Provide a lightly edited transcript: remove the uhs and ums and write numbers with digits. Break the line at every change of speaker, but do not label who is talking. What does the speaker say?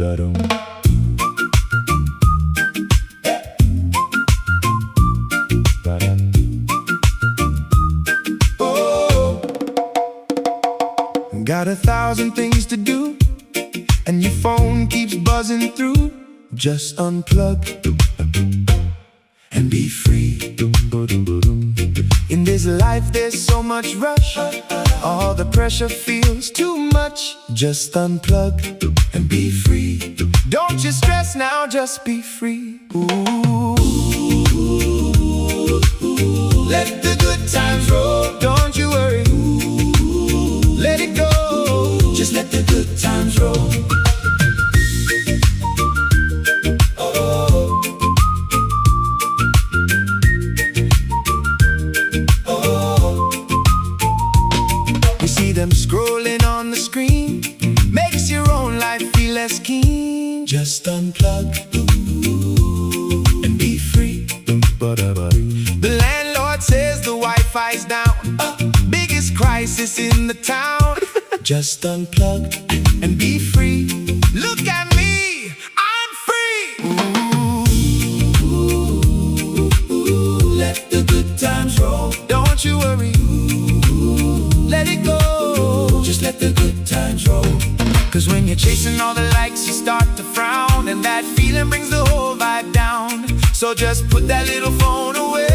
da-dum.
Oh, got 1,000 things to do, and your phone keeps buzzing through. Just unplug and be free. In this life there's so much rush, all the pressure feels too much. Just unplug and be free. Don't you stress now, just be free. Ooh. Let the good times roll, don't you worry. Let it go, just let the good times roll. Them scrolling on the screen makes your own life feel less keen. Just unplug and be free. The landlord says the Wi-Fi's down, biggest crisis in the town. Just unplug and be free. Look at me, I'm free. Ooh, let the good times roll, don't you worry. Let it go, just let the good times roll. Cause when you're chasing all the likes, you start to frown, and that feeling brings the whole vibe down. So just put that little phone away